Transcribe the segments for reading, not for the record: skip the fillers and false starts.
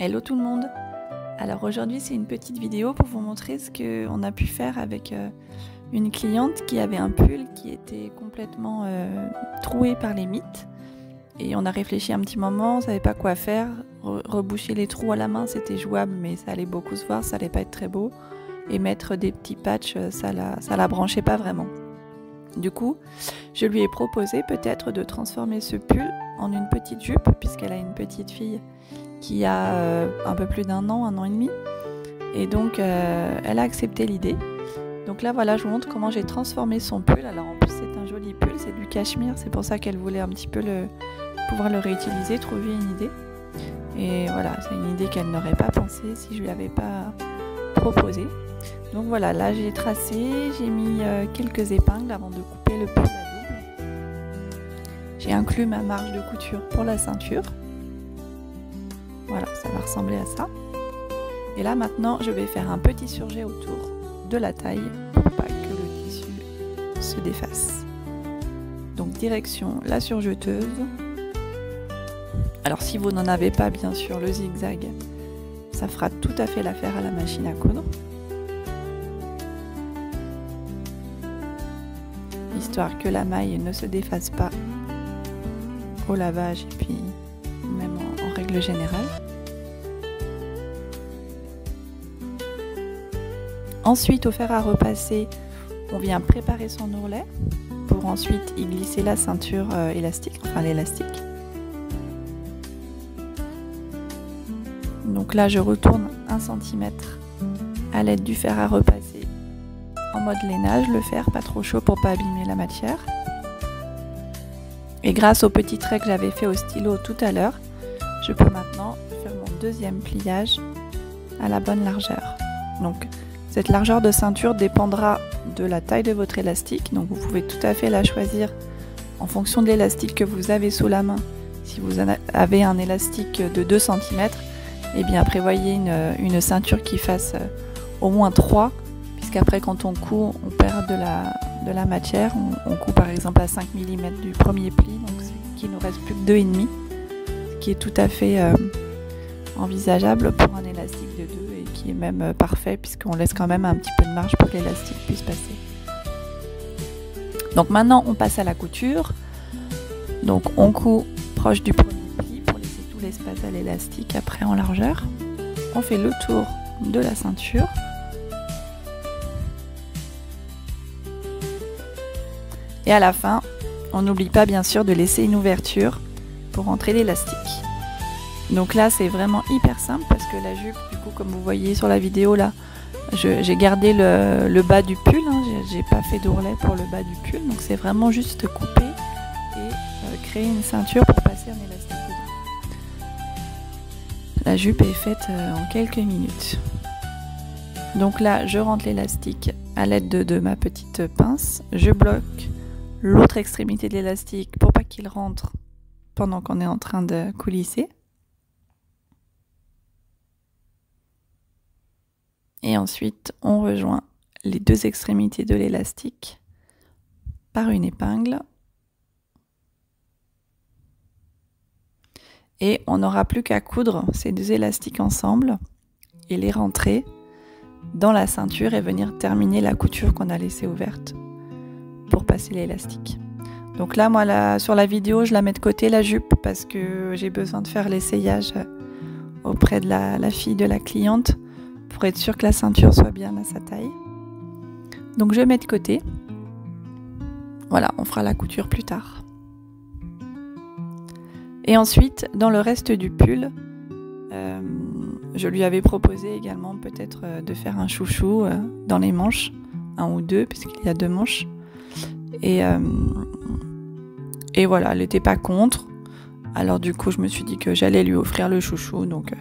Hello tout le monde. Alors aujourd'hui c'est une petite vidéo pour vous montrer ce qu'on a pu faire avec une cliente qui avait un pull qui était complètement troué par les mites. Et on a réfléchi un petit moment, on savait pas quoi faire. Reboucher les trous à la main c'était jouable mais ça allait beaucoup se voir, ça allait pas être très beau. Et mettre des petits patchs, ça la branchait pas vraiment. Du coup, je lui ai proposé peut-être de transformer ce pull en une petite jupe puisqu'elle a une petite fille qui a un peu plus d'un an et demi. Et donc, elle a accepté l'idée. Donc là, voilà, je vous montre comment j'ai transformé son pull. Alors en plus, c'est un joli pull, c'est du cachemire. C'est pour ça qu'elle voulait un petit peu pouvoir le réutiliser, trouver une idée. Et voilà, c'est une idée qu'elle n'aurait pas pensé si je lui avais pas proposé. Donc voilà, là j'ai tracé, j'ai mis quelques épingles avant de couper le pull à double. J'ai inclus ma marge de couture pour la ceinture. Voilà, ça va ressembler à ça. Et là maintenant, je vais faire un petit surjet autour de la taille pour pas que le tissu se défasse. Donc direction la surjeteuse. Alors si vous n'en avez pas, bien sûr, le zigzag, ça fera tout à fait l'affaire à la machine à coudre. Histoire que la maille ne se défasse pas au lavage et puis même en règle générale. Ensuite, au fer à repasser, on vient préparer son ourlet pour ensuite y glisser la ceinture élastique, enfin l'élastique. Donc là, je retourne 1 cm à l'aide du fer à repasser en mode lainage, le fer pas trop chaud pour pas abîmer la matière. Et grâce au petit trait que j'avais fait au stylo tout à l'heure, je peux maintenant faire mon deuxième pliage à la bonne largeur. Donc cette largeur de ceinture dépendra de la taille de votre élastique, donc vous pouvez tout à fait la choisir en fonction de l'élastique que vous avez sous la main. Si vous avez un élastique de 2 cm, eh bien prévoyez une ceinture qui fasse au moins 3, puisqu'après quand on coud, on perd de la matière. On coud par exemple à 5 mm du premier pli, donc il ne nous reste plus que 2,5, ce qui est tout à fait envisageable pour un élastique de 2 et qui est même parfait puisqu'on laisse quand même un petit peu de marge pour que l'élastique puisse passer. Donc maintenant on passe à la couture. Donc on coud proche du premier pli pour laisser tout l'espace à l'élastique après en largeur. On fait le tour de la ceinture. Et à la fin, on n'oublie pas bien sûr de laisser une ouverture pour entrer l'élastique. Donc là c'est vraiment hyper simple parce que la jupe, du coup comme vous voyez sur la vidéo là, j'ai gardé le bas du pull, hein, j'ai pas fait d'ourlet pour le bas du pull, donc c'est vraiment juste couper et créer une ceinture pour passer un élastique dedans. La jupe est faite en quelques minutes. Donc là je rentre l'élastique à l'aide de ma petite pince, je bloque l'autre extrémité de l'élastique pour pas qu'il rentre pendant qu'on est en train de coulisser. Et ensuite, on rejoint les deux extrémités de l'élastique par une épingle. Et on n'aura plus qu'à coudre ces deux élastiques ensemble et les rentrer dans la ceinture et venir terminer la couture qu'on a laissée ouverte pour passer l'élastique. Donc là, moi, sur la vidéo, je la mets de côté, la jupe, parce que j'ai besoin de faire l'essayage auprès de la fille de la cliente pour être sûr que la ceinture soit bien à sa taille. Donc je mets de côté. Voilà, on fera la couture plus tard. Et ensuite, dans le reste du pull, je lui avais proposé également peut-être de faire un chouchou dans les manches, 1 ou 2, puisqu'il y a 2 manches. Et voilà, elle n'était pas contre. Alors du coup, je me suis dit que j'allais lui offrir le chouchou. Donc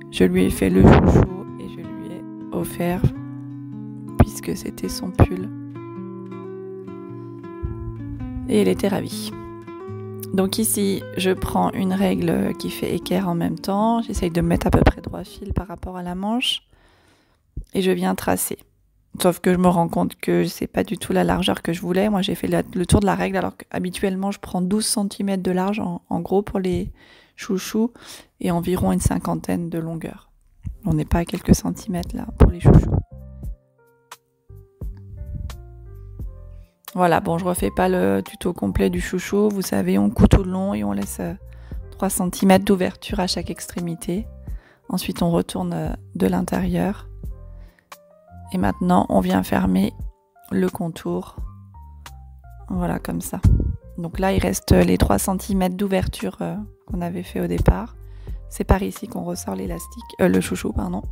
je lui ai fait le chouchou et je lui ai offert, puisque c'était son pull. Et elle était ravie. Donc ici, je prends une règle qui fait équerre en même temps. J'essaye de me mettre à peu près droit fil par rapport à la manche. Et je viens tracer. Sauf que je me rends compte que c'est pas du tout la largeur que je voulais. Moi, j'ai fait le tour de la règle, alors qu'habituellement, je prends 12 cm de large, en gros, pour les chouchous et environ une 50aine de longueur. On n'est pas à quelques centimètres là pour les chouchous. Voilà, bon, je refais pas le tuto complet du chouchou. Vous savez, on coud tout le long et on laisse 3 cm d'ouverture à chaque extrémité. Ensuite, on retourne de l'intérieur. Et maintenant, on vient fermer le contour. Voilà, comme ça. Donc là, il reste les 3 cm d'ouverture qu'on avait fait au départ. C'est par ici qu'on ressort l'élastique, le chouchou, pardon.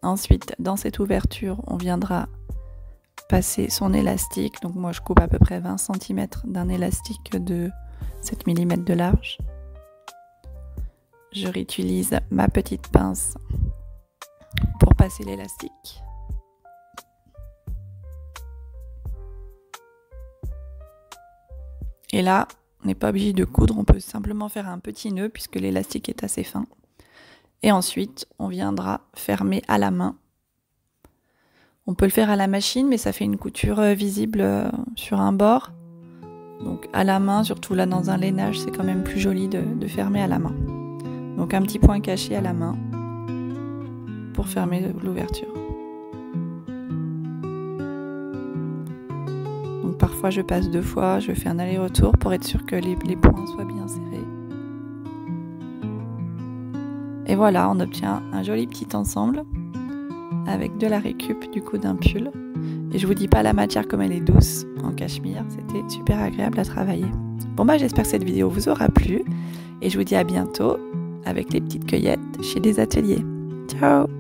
Ensuite, dans cette ouverture, on viendra passer son élastique. Donc moi, je coupe à peu près 20 cm d'un élastique de 7 mm de large. Je réutilise ma petite pince pour passer l'élastique. Et là, on n'est pas obligé de coudre, on peut simplement faire un petit nœud puisque l'élastique est assez fin. Et ensuite, on viendra fermer à la main. On peut le faire à la machine, mais ça fait une couture visible sur un bord. Donc à la main, surtout là dans un lainage, c'est quand même plus joli de fermer à la main. Donc un petit point caché à la main pour fermer l'ouverture. Donc parfois je passe 2 fois, je fais un aller-retour pour être sûr que les points soient bien serrés. Et voilà, on obtient un joli petit ensemble avec de la récup du coup d'un pull. Et je vous dis pas la matière comme elle est douce en cachemire, c'était super agréable à travailler. Bon bah j'espère que cette vidéo vous aura plu et je vous dis à bientôt avec les petites cueillettes chez des ateliers. Ciao!